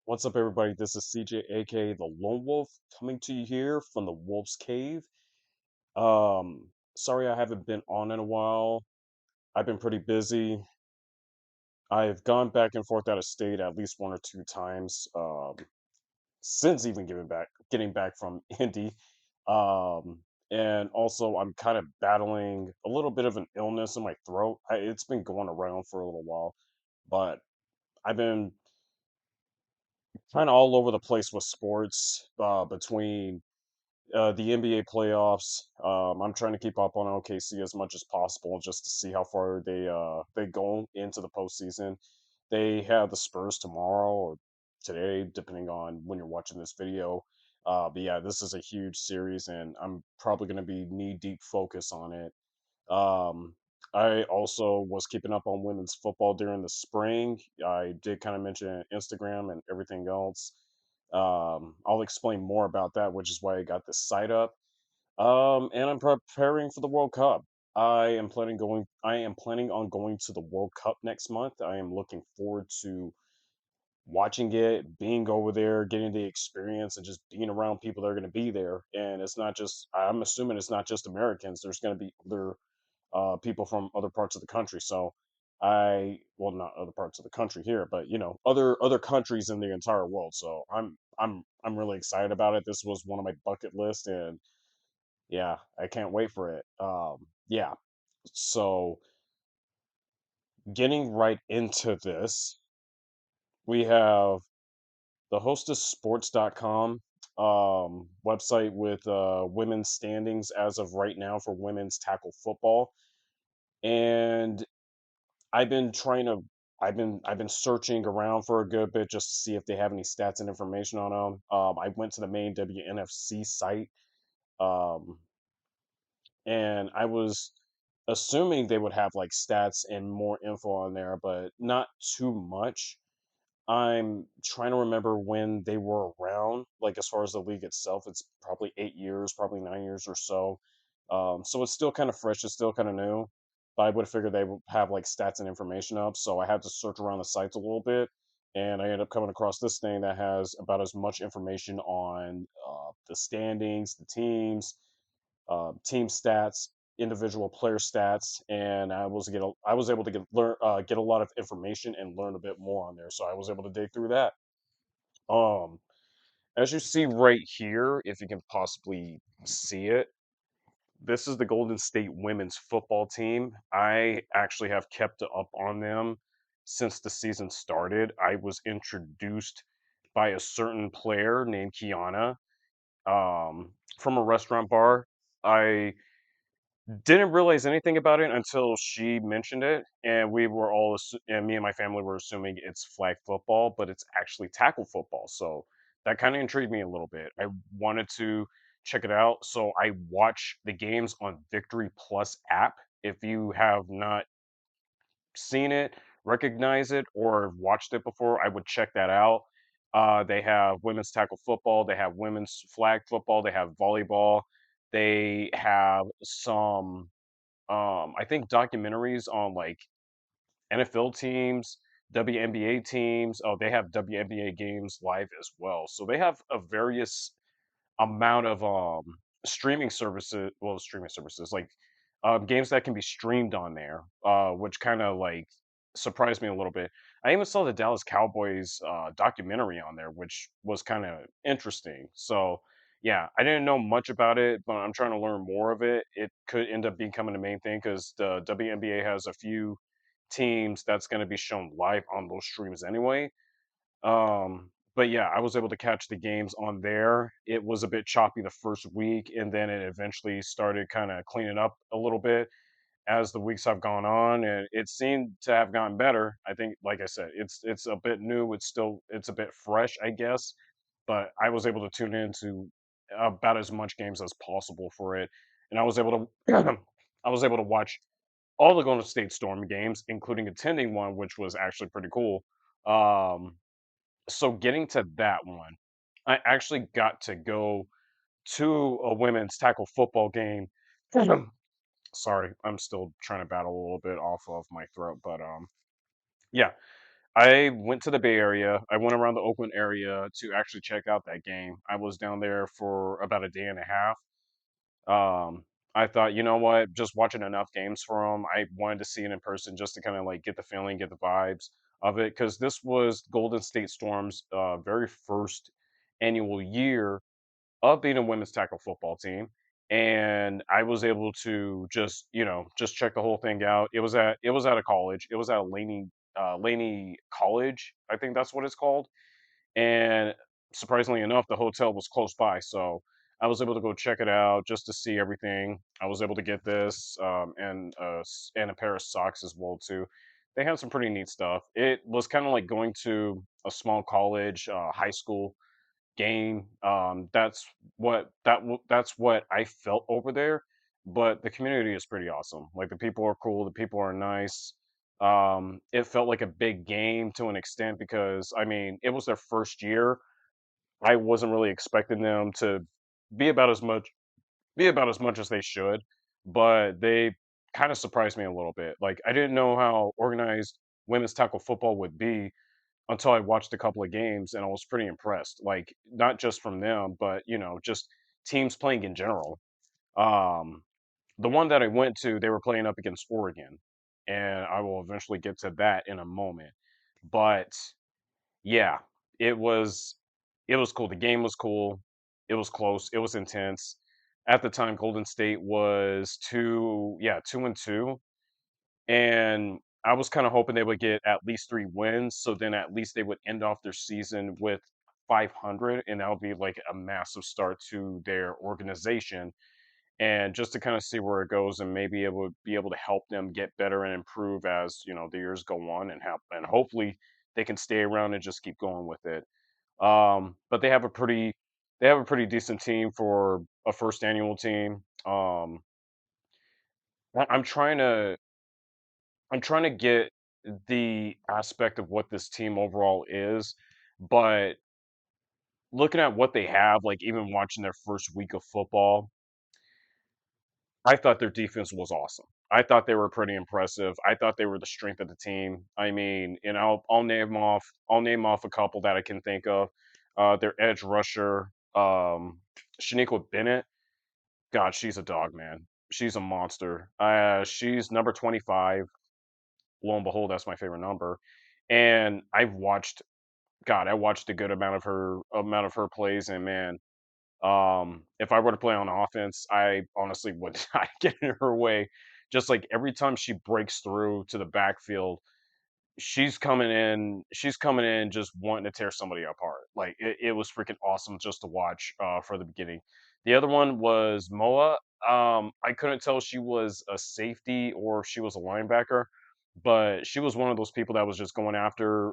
What's up, everybody? This is CJ, aka the Lone Wolf, coming to you here from the Wolf's Cave. Sorry I haven't been on in a while. I've been pretty busy. I've gone back and forth out of state at least one or two times since even getting back from Indy. And also, I'm kind of battling a little bit of an illness in my throat. It's been going around for a little while, but I've been kind of all over the place with sports between the NBA playoffs. I'm trying to keep up on OKC as much as possible just to see how far they go into the postseason. They have the Spurs tomorrow or today, depending on when you're watching this video. But yeah, this is a huge series, and I'm probably going to be knee deep focus on it. Um, I also was keeping up on women's football during the spring. I did kind of mention Instagram and everything else. I'll explain more about that, which is why I got this site up. And I'm preparing for the World Cup. I am planning on going to the World Cup next month. I am looking forward to watching it, being over there, getting the experience, and just being around people that are going to be there. And it's not just, I'm assuming it's not just Americans. There's going to be other people from other parts of the country. So well, not other parts of the country here, but other countries in the entire world. So I'm really excited about it. This was one of my bucket lists, and yeah, I can't wait for it. Yeah. So getting right into this, we have the hostesssports.com website with women's standings as of right now for women's tackle football. And I've been trying to I've been searching around for a good bit just to see if they have any stats and information on them. I went to the main WNFC site, um, and I was assuming they would have like stats and more info on there, but not too much. I'm trying to remember when they were around, like as far as the league itself. It's probably 8 years, probably 9 years or so. So it's still kind of fresh, it's still kind of new. But I would have figured they would have like stats and information up. So I had to search around the sites a little bit. And I ended up coming across this thing that has about as much information on the standings, the teams, team stats, individual player stats, and I was able to get a lot of information and learn a bit more on there. So I was able to dig through that. Um, as you see right here, if you can possibly see it, this is the Golden State women's football team. I actually have kept up on them since the season started. I was introduced by a certain player named Kiana from a restaurant bar. I didn't realize anything about it until she mentioned it, and and me and my family were assuming it's flag football, but it's actually tackle football. So that kind of intrigued me a little bit. I wanted to check it out, so I watch the games on Victory Plus app. If you have not seen it, recognize it, or watched it before, I would check that out. They have women's tackle football, they have women's flag football, they have volleyball, they have some I think documentaries on like NFL teams, WNBA teams. Oh, they have WNBA games live as well. So they have a various amount of streaming services, well, streaming services like games that can be streamed on there, which kind of like surprised me a little bit. I even saw the Dallas Cowboys documentary on there, which was kind of interesting. So yeah, I didn't know much about it, but I'm trying to learn more of it. It could end up becoming the main thing because the WNBA has a few teams that's going to be shown live on those streams anyway. But yeah, I was able to catch the games on there. It was a bit choppy the first week, and then it eventually started kind of cleaning up a little bit as the weeks have gone on, and it seemed to have gotten better. I think, like I said, it's a bit new. It's a bit fresh, I guess, but I was able to tune into about as much games as possible for it, and I was able to I was able to watch all the Golden State Storm games, including attending one, which was actually pretty cool. Um, so getting to that one, I actually got to go to a women's tackle football game. Sorry, I'm still trying to battle a little bit off of my throat, but yeah. I went to the Bay Area. I went around the Oakland area to actually check out that game. I was down there for about a day and a half. Um, I thought, you know what, just watching enough games from them, I wanted to see it in person just to kind of like get the feeling, get the vibes of it, because this was Golden State Storm's very first annual year of being a women's tackle football team. And I was able to just, just check the whole thing out. It was at a college. It was at a Laney College, I think that's what it's called. And surprisingly enough, the hotel was close by, so I was able to go check it out just to see everything. I was able to get this and a pair of socks as well too. They had some pretty neat stuff. It was kind of like going to a small college, high school game. That's what I felt over there. But the community is pretty awesome. Like the people are cool, the people are nice. It felt like a big game to an extent because I mean it was their first year. I wasn't really expecting them to be about as much as they should, but they kind of surprised me a little bit. Like I didn't know how organized women's tackle football would be until I watched a couple of games, and I was pretty impressed. Like not just from them, but just teams playing in general. Um, the one that I went to, they were playing up against Oregon, and I will eventually get to that in a moment. But yeah, it was it was cool. The game was cool. It was close. It was intense. At the time, Golden State was 2-2, and I was kind of hoping they would get at least 3 wins, so then at least they would end off their season with 500, and that would be like a massive start to their organization. And just to kind of see where it goes, and maybe it would be able to help them get better and improve as the years go on, and hopefully they can stay around and just keep going with it. But they have a pretty decent team for a first annual team. I'm trying to get the aspect of what this team overall is, but looking at what they have, like even watching their first week of football, I thought their defense was awesome. I thought they were pretty impressive. I thought they were the strength of the team. I mean, and I'll name off a couple that I can think of. Their edge rusher, Shaniqua Bennett. God, she's a dog, man. She's a monster. She's number 25. Lo and behold, that's my favorite number. And I watched a good amount of her plays, and man, if I were to play on offense, I honestly would not get in her way. Just like every time she breaks through to the backfield, she's coming in just wanting to tear somebody apart. Like it was freaking awesome just to watch for the beginning. The other one was Moa. I couldn't tell if she was a safety or if she was a linebacker, but she was one of those people that was just going after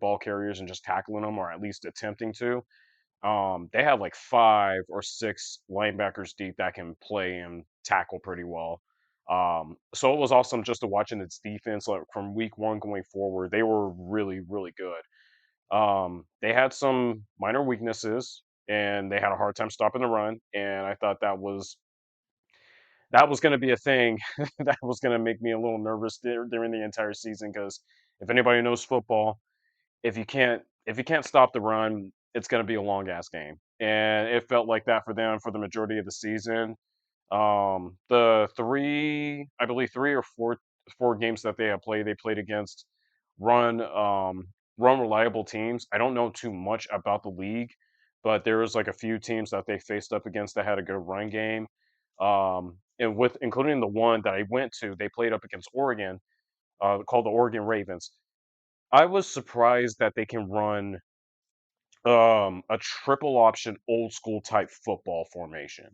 ball carriers and just tackling them, or at least attempting to. They have like 5 or 6 linebackers deep that can play and tackle pretty well. So it was awesome just to watching its defense, like from week 1 going forward. They were really, really good. They had some minor weaknesses, and they had a hard time stopping the run, and I thought that was going to be a thing that was going to make me a little nervous during the entire season, because if anybody knows football, if you can't stop the run, it's going to be a long ass game, and it felt like that for them for the majority of the season. I believe 3 or 4 games that they played against run run reliable teams. I don't know too much about the league, but there was like a few teams that they faced up against that had a good run game. And with including the one that I went to, they played up against Oregon, called the Oregon Ravens. I was surprised that they can run a triple option old school type football formation.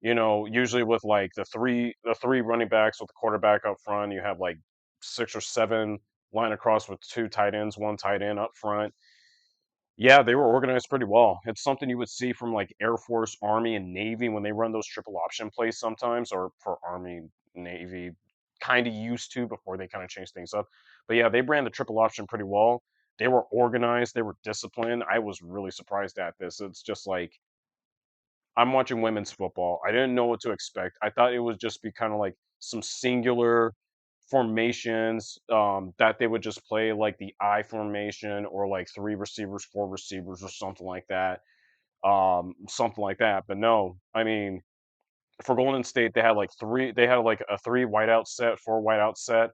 Usually with like the three running backs with the quarterback up front, you have like 6 or 7 line across with 2 tight ends, 1 tight end up front. Yeah, they were organized pretty well. It's something you would see from like Air Force, Army, and Navy when they run those triple option plays sometimes, or for Army, Navy, kind of used to before they kind of changed things up. But yeah, they ran the triple option pretty well. They were organized, they were disciplined. I was really surprised at this. It's just like I'm watching women's football. I didn't know what to expect. I thought it would just be kind of like some singular formations that they would just play like the I formation or like three receivers, four receivers, or something like that. But no, I mean, for Golden State, they had like a three whiteout set, four whiteout set,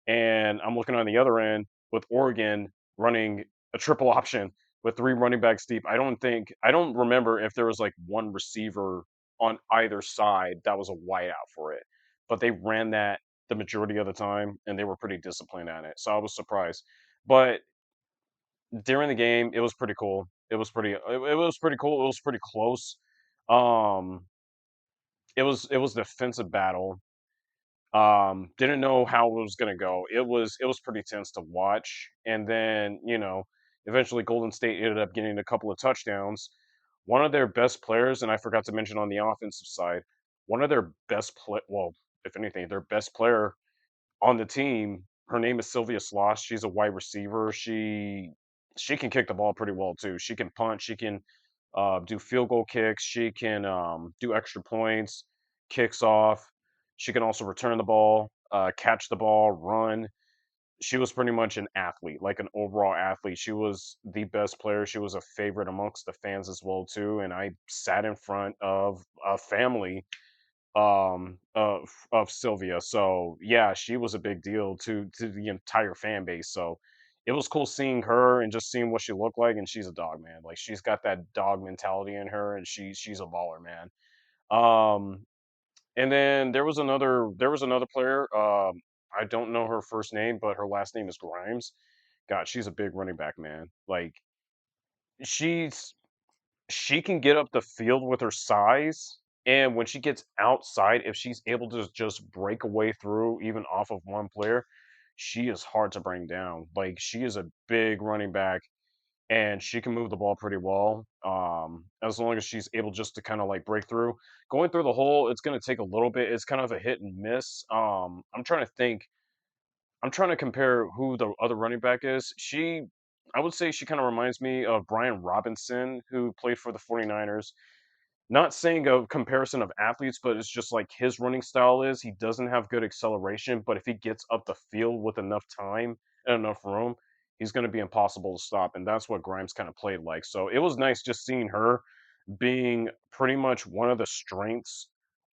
and I'm looking on the other end with Oregon running a triple option with three running backs deep. I don't remember if there was like one receiver on either side that was a whiteout for it, but they ran that the majority of the time, and they were pretty disciplined at it. So I was surprised. But during the game, it was pretty cool. It was pretty cool. It was pretty close. Um, it was defensive battle. Didn't know how it was gonna go. It was pretty tense to watch. And then, eventually Golden State ended up getting a couple of touchdowns. One of their best players, and I forgot to mention on the offensive side, one of their well, if anything, their best player on the team, her name is Sylvia Sloss. She's a wide receiver. She can kick the ball pretty well too. She can punt. She can do field goal kicks. She can do extra points, kicks off. She can also return the ball, catch the ball, run. She was pretty much an athlete, like an overall athlete. She was the best player. She was a favorite amongst the fans as well too. And I sat in front of a family of Sylvia. So yeah, she was a big deal to the entire fan base. So it was cool seeing her and just seeing what she looked like. And she's a dog, man. Like she's got that dog mentality in her, and she's a baller, man. Um, and then there was another player. I don't know her first name, but her last name is Grimes. God, she's a big running back, man. Like she's she can get up the field with her size, and when she gets outside, if she's able to just break away through even off of one player, she is hard to bring down. Like she is a big running back, and she can move the ball pretty well. As long as she's able just to kind of like break through. Going through the hole, it's going to take a little bit. It's kind of a hit and miss. I'm trying to think. I'm trying to compare who the other running back is. I would say she kind of reminds me of Brian Robinson, who played for the 49ers. Not saying a comparison of athletes, but it's just like his running style is he doesn't have good acceleration, but if he gets up the field with enough time and enough room, he's going to be impossible to stop. And that's what Grimes kind of played like. So it was nice just seeing her being pretty much one of the strengths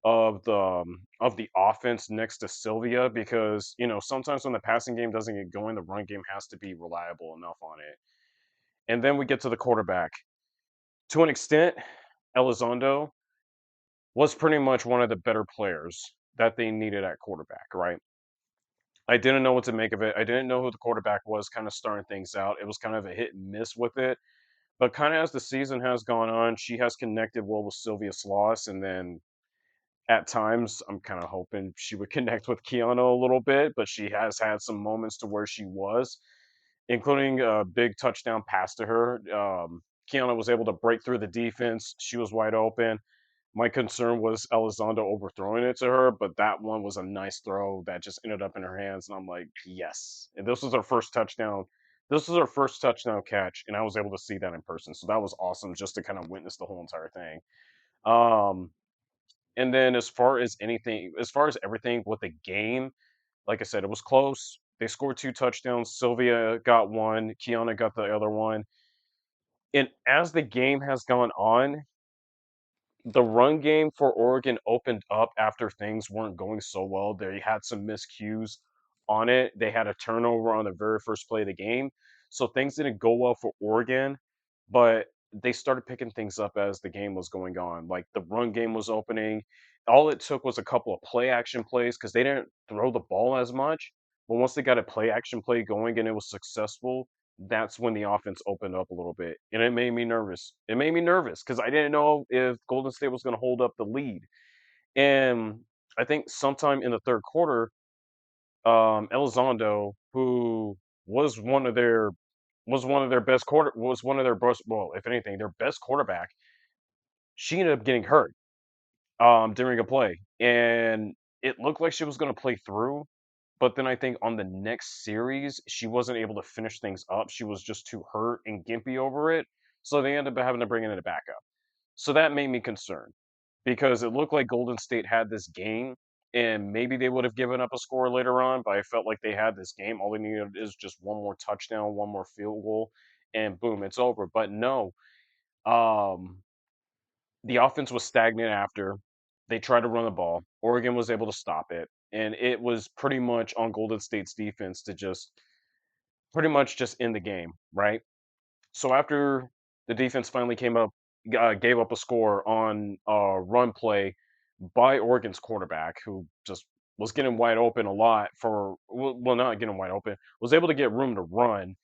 of the offense next to Sylvia, because sometimes when the passing game doesn't get going, the run game has to be reliable enough on it. And then we get to the quarterback. To an extent, Elizondo was pretty much one of the better players that they needed at quarterback, right? I didn't know what to make of it. I didn't know who the quarterback was, kind of starting things out. It was kind of a hit and miss with it. But kind of as the season has gone on, she has connected well with Sylvia Sloss. And then at times, I'm kind of hoping she would connect with Keanu a little bit, but she has had some moments to where she was, including a big touchdown pass to her. Keanu was able to break through the defense. She was wide open. My concern was Elizondo overthrowing it to her, but that one was a nice throw that just ended up in her hands, and I'm like, yes. And this was her first touchdown. This was her first touchdown catch, and I was able to see that in person. So that was awesome just to kind of witness the whole entire thing. Um, and then as far as everything with the game, like I said, it was close. They scored two touchdowns. Sylvia got one. Kiana got the other one. And as the game has gone on, the run game for Oregon opened up after things weren't going so well. They had some miscues on it. They had a turnover on the very first play of the game. So things didn't go well for Oregon, but they started picking things up as the game was going on. Like the run game was opening. All it took was a couple of play action plays because they didn't throw the ball as much. But once they got a play action play going and it was successful, that's when the offense opened up a little bit, and it made me nervous. It made me nervous because I didn't know if Golden State was going to hold up the lead. And I think sometime in the third quarter, Elizondo, who was one of their was one of their best, well, if anything, their best quarterback. She ended up getting hurt during a play, and it looked like she was going to play through. But then I think on the next series, she wasn't able to finish things up. She was just too hurt and gimpy over it. So they ended up having to bring in a backup. So that made me concerned because it looked like Golden State had this game. and maybe they would have given up a score later on, but I felt like they had this game. All they needed is just one more touchdown, one more field goal, and boom, it's over. But no, um, the offense was stagnant after. They tried to run the ball. Oregon was able to stop it, and it was pretty much on Golden State's defense to just pretty much just end the game, right? So after the defense finally came up, gave up a score on a run play by Oregon's quarterback, who just was getting wide open a lot for well, not getting wide open, was able to get room to run.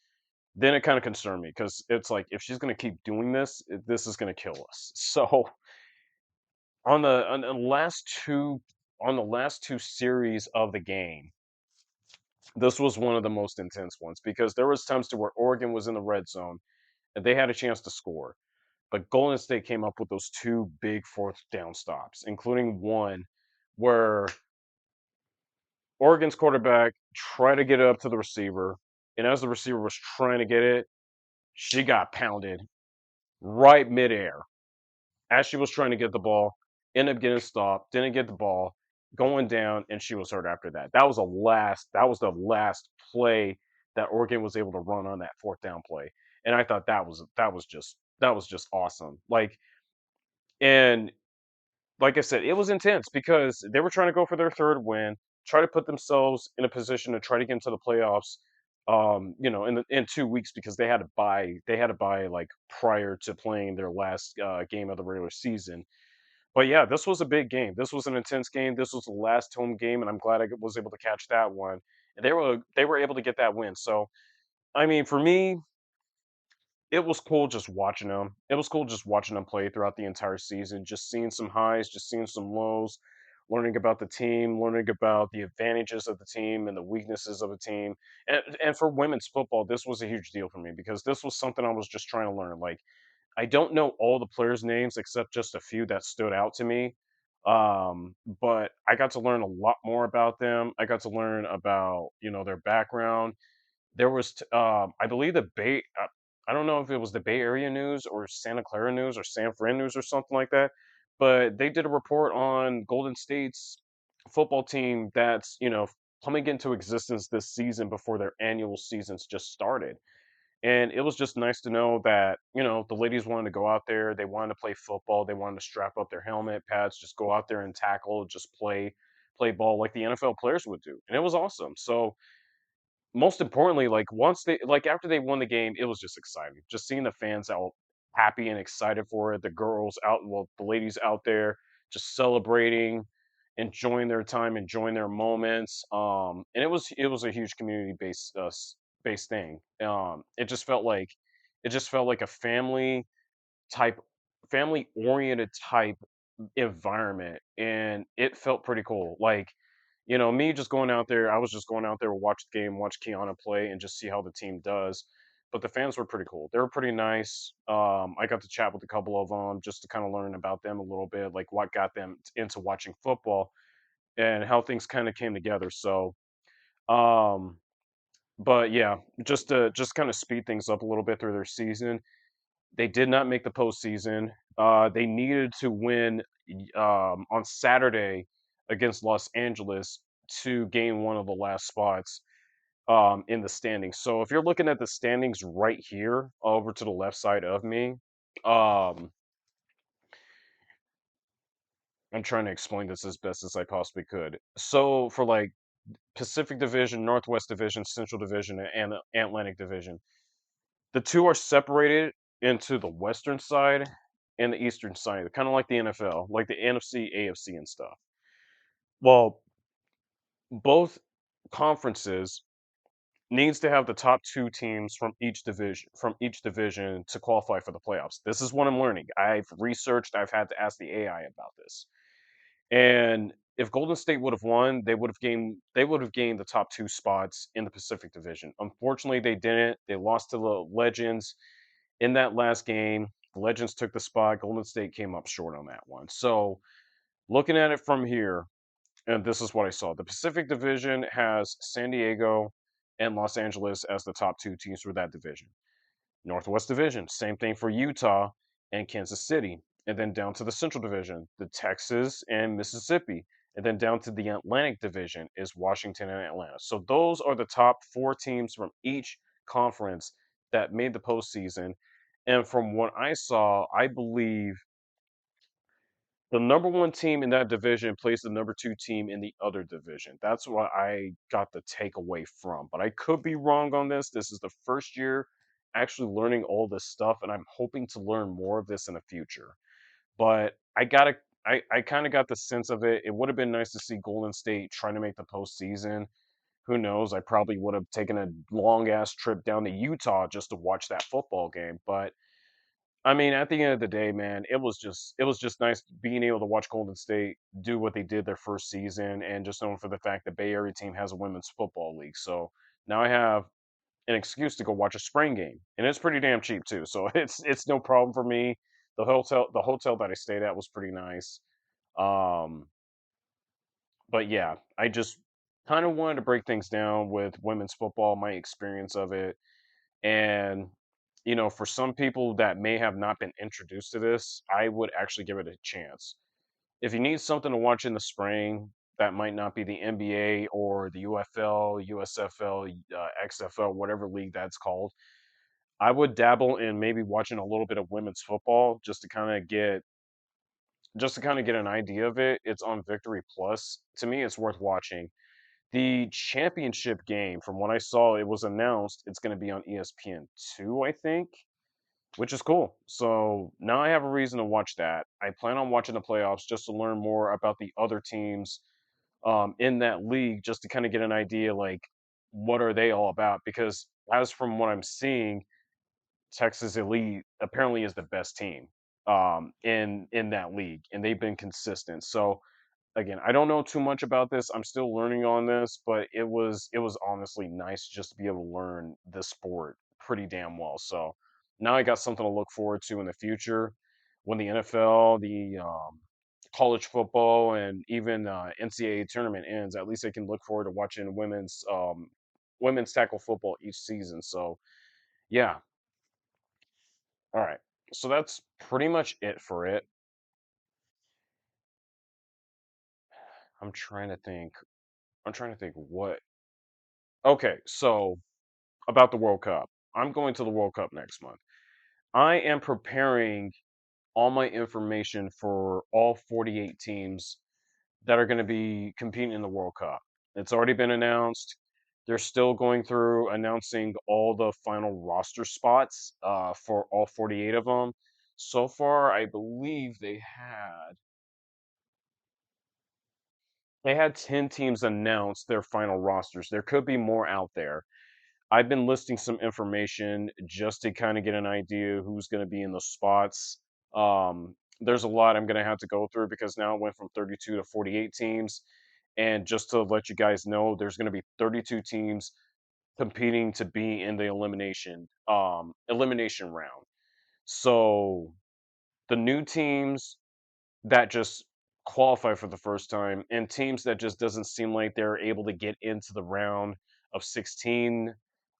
Then it kind of concerned me because it's like if she's going to keep doing this, this is going to kill us. So on the last two series of the game, this was one of the most intense ones because there was times to where Oregon was in the red zone and they had a chance to score. But Golden State came up with those two big fourth down stops, including one where Oregon's quarterback tried to get it up to the receiver, and as the receiver was trying to get it, she got pounded right midair as she was trying to get the ball, ended up getting stopped, didn't get the ball, going down, and she was hurt after that. That was the last play that Oregon was able to run on that fourth down play. And I thought that was just awesome. And like I said, it was intense because they were trying to go for their third win, try to put themselves in a position to try to get into the playoffs. In 2 weeks because they had to buy like prior to playing their last game of the regular season. But yeah, this was a big game. This was an intense game. This was the last home game, and I'm glad was able to catch that one. And they were able to get that win. So I mean, for me, it was cool just watching them. It was cool just watching them play throughout the entire season, just seeing some highs, just seeing some lows, learning about the team, learning about the advantages of the team and the weaknesses of the team. And for women's football, this was a huge deal for me because this was something I was just trying to learn. Like I don't know all the players' names except just a few that stood out to me. But I got to learn a lot more about them. I got to learn about, their background. There was, I believe I don't know if it was the Bay Area News or Santa Clara News or San Fran News or something like that, but they did a report on Golden State's football team that's, coming into existence this season before their annual seasons just started. And it was just nice to know that, the ladies wanted to go out there, they wanted to play football, they wanted to strap up their helmet, pads, just go out there and tackle, just play ball like the NFL players would do. And it was awesome. So most importantly, after they won the game, it was just exciting. Just seeing the fans out happy and excited for it. The ladies out there just celebrating, enjoying their time, enjoying their moments. And it was a huge community based thing. It just felt like a type family oriented type environment, and it felt pretty cool. Me just going out there, I was just going out there to watch the game, watch Kiana play, and just see how the team does. But the fans were pretty cool. They were pretty nice. I got to chat with a couple of them just to kind of learn about them a little bit, like what got them into watching football and how things kind of came together. So, um, but yeah, just to just kind of speed things up a little bit through their season. They did not make the postseason. They needed to win on Saturday against Los Angeles to gain one of the last spots in the standings. So if you're looking at the standings right here over to the left side of me, um, I'm trying to explain this as best as I possibly could. So for like Pacific Division, Northwest Division, Central Division, and Atlantic Division, the two are separated into the western side and the eastern side, kind of like the NFL, like the NFC, AFC, and stuff. Well, both conferences needs to have the top two teams from each division to qualify for the playoffs. This is what I'm learning. I've researched, I've had to ask the AI about this. And if Golden State would have won, they would have gained the top two spots in the Pacific Division. Unfortunately, they didn't. They lost to the Legends in that last game. The Legends took the spot. Golden State came up short on that one. So, looking at it from here, and this is what I saw. The Pacific Division has San Diego and Los Angeles as the top two teams for that division. Northwest Division, same thing for Utah and Kansas City. And then down to the Central Division, the Texas and Mississippi. And then down to the Atlantic Division is Washington and Atlanta. So those are the top four teams from each conference that made the postseason. And from what I saw, I believe the number one team in that division plays the number two team in the other division. That's what I got the takeaway from. But I could be wrong on this. This is the first year actually learning all this stuff, and I'm hoping to learn more of this in the future. But I kind of got the sense of it. It would have been nice to see Golden State trying to make the postseason. Who knows? I probably would have taken a long ass trip down to Utah just to watch that football game. But I mean, at the end of the day, man, it was just nice being able to watch Golden State do what they did their first season, and just knowing for the fact the Bay Area team has a women's football league. So now I have an excuse to go watch a spring game, and it's pretty damn cheap too. So it's no problem for me. The hotel that I stayed at was pretty nice. Um, but yeah, I just kind of wanted to break things down with women's football, my experience of it, and for some people that may have not been introduced to this, I would actually give it a chance. If you need something to watch in the spring that might not be the NBA or the UFL, USFL, XFL, whatever league that's called, I would dabble in maybe watching a little bit of women's football just to kind of get an idea of it. It's on Victory Plus. To me, it's worth watching. The championship game, from what I saw, it was announced it's going to be on ESPN2, I think, which is cool. So now I have a reason to watch that. I plan on watching the playoffs just to learn more about the other teams in that league, just to kind of get an idea, like, what are they all about? Because as from what I'm seeing, Texas Elite apparently is the best team in that league, and they've been consistent. So again, I don't know too much about this. I'm still learning on this, but it was honestly nice just to be able to learn this sport pretty damn well. So now I got something to look forward to in the future when the NFL, the college football, and even NCAA tournament ends. At least I can look forward to watching women's tackle football each season. So yeah, all right. So that's pretty much it for it. I'm trying to think. I'm trying to think what. Okay, so about the World Cup. I'm going to the World Cup next month. I am preparing all my information for all 48 teams that are going to be competing in the World Cup. It's already been announced. They're still going through announcing all the final roster spots for all 48 of them. So far, I believe they had 10 teams announce their final rosters. There could be more out there. I've been listing some information just to kind of get an idea who's going to be in the spots. There's a lot I'm going to have to go through because now it went from 32 to 48 teams. And just to let you guys know, there's going to be 32 teams competing to be in the elimination round. So the new teams that just qualify for the first time, and teams that just doesn't seem like they're able to get into the round of 16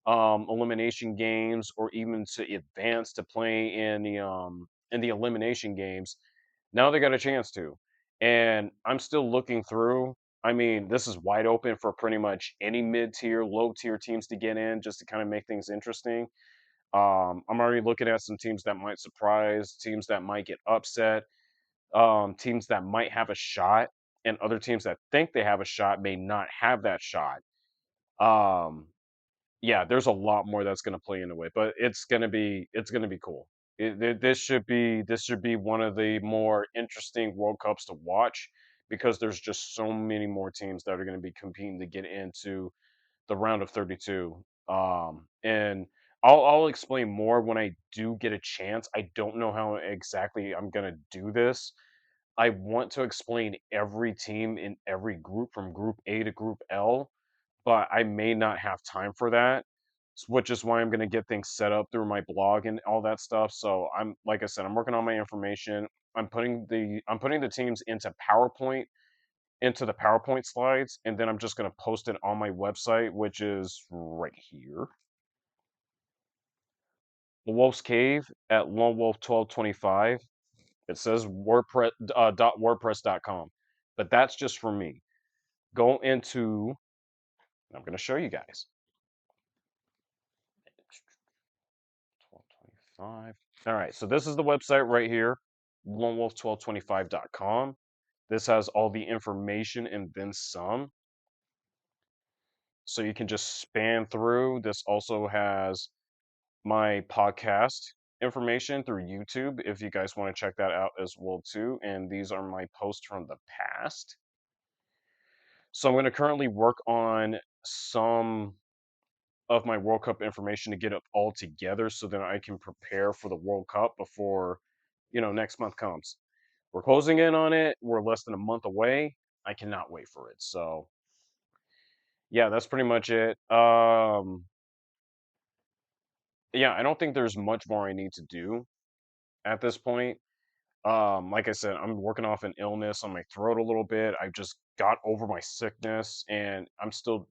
elimination games, or even to advance to play in the elimination games. Now they got a chance to. And I'm still looking through. I mean, this is wide open for pretty much any mid-tier, low-tier teams to get in, just to kind of make things interesting. I'm already looking at some teams that might surprise, teams that might get upset, teams that might have a shot, and other teams that think they have a shot may not have that shot. Um, yeah, there's a lot more that's going to play into it, but it's gonna be cool. This should be one of the more interesting World Cups to watch because there's just so many more teams that are going to be competing to get into the round of 32. And I'll explain more when I do get a chance. I don't know how exactly I'm going to do this. I want to explain every team in every group from Group A to Group L, but I may not have time for that, which is why I'm going to get things set up through my blog and all that stuff. So I'm like I said, I'm working on my information. I'm putting the teams into the PowerPoint slides, and then I'm just going to post it on my website, which is right here. The Wolf's Cave at Lone Wolf 1225. It says WordPress.com. But that's just for me. Go into, I'm going to show you guys. 1225. All right, so this is the website right here, lonewolf1225.com. This has all the information and then some. So you can just span through. This also has my podcast information through YouTube if you guys want to check that out as well too. And these are my posts from the past. So I'm going to currently work on some of my World Cup information to get it all together so that I can prepare for the World Cup before, next month comes. We're closing in on it. We're less than a month away. I cannot wait for it. So, yeah, that's pretty much it. Yeah, I don't think there's much more I need to do at this point. Like I said, I'm working off an illness on my throat a little bit. I just got over my sickness and I'm still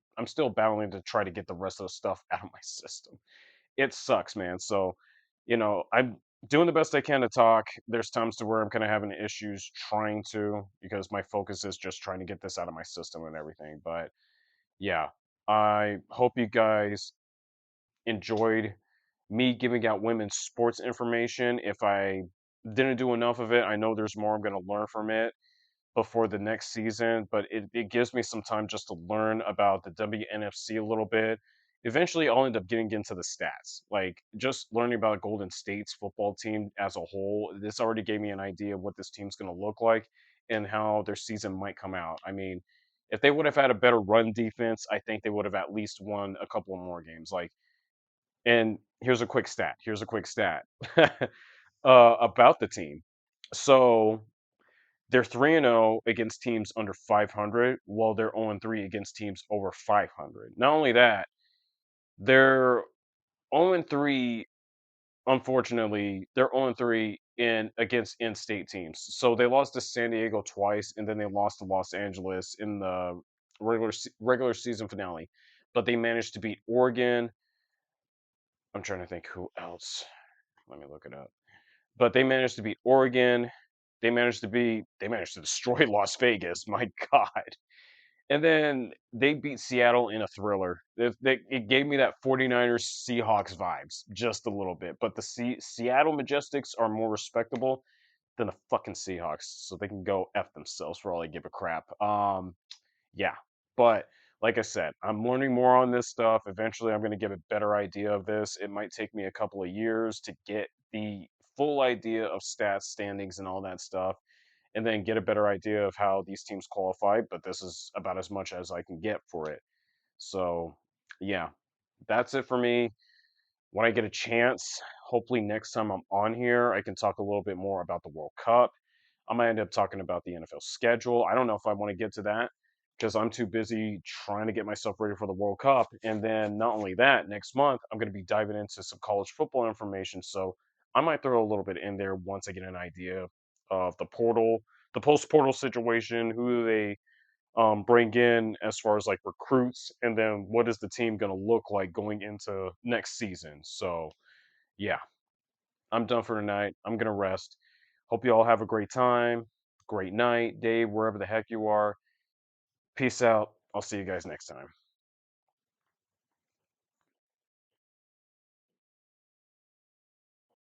battling to try to get the rest of the stuff out of my system. It sucks, man. So, I'm doing the best I can to talk. There's times to where I'm kind of having issues trying to because my focus is just trying to get this out of my system and everything. But yeah, I hope you guys enjoyed me giving out women's sports information. If I didn't do enough of it, I know there's more I'm going to learn from it before the next season, but it gives me some time just to learn about the WNFC a little bit. Eventually, I'll end up getting into the stats. Like, just learning about Golden State's football team as a whole, this already gave me an idea of what this team's going to look like and how their season might come out. I mean, if they would have had a better run defense, I think they would have at least won a couple of more games. Like, and here's a quick stat. Here's a quick stat about the team. So they're 3-0 against teams under 500, while they're 0-3 against teams over 500. Not only that, they're 0-3. Unfortunately, they're 0-3 in against in-state teams. So they lost to San Diego twice, and then they lost to Los Angeles in the regular season finale. But they managed to beat Oregon. I'm trying to think who else. Let me look it up. But they managed to beat Oregon. They managed to destroy Las Vegas. My God. And then they beat Seattle in a thriller. It gave me that 49ers Seahawks vibes just a little bit. But the Seattle Majestics are more respectable than the fucking Seahawks. So they can go F themselves for all I give a crap. Yeah. But like I said, I'm learning more on this stuff. Eventually, I'm going to get a better idea of this. It might take me a couple of years to get the full idea of stats, standings, and all that stuff, and then get a better idea of how these teams qualify. But this is about as much as I can get for it. So, yeah, that's it for me. When I get a chance, hopefully next time I'm on here, I can talk a little bit more about the World Cup. I might end up talking about the NFL schedule. I don't know if I want to get to that because I'm too busy trying to get myself ready for the World Cup. And then not only that, next month I'm going to be diving into some college football information. So I might throw a little bit in there once I get an idea of the portal, the post portal situation, who they bring in as far as like recruits, and then what is the team going to look like going into next season. So yeah, I'm done for tonight. I'm going to rest. Hope you all have a great time, great night, day, wherever the heck you are. Peace out. I'll see you guys next time.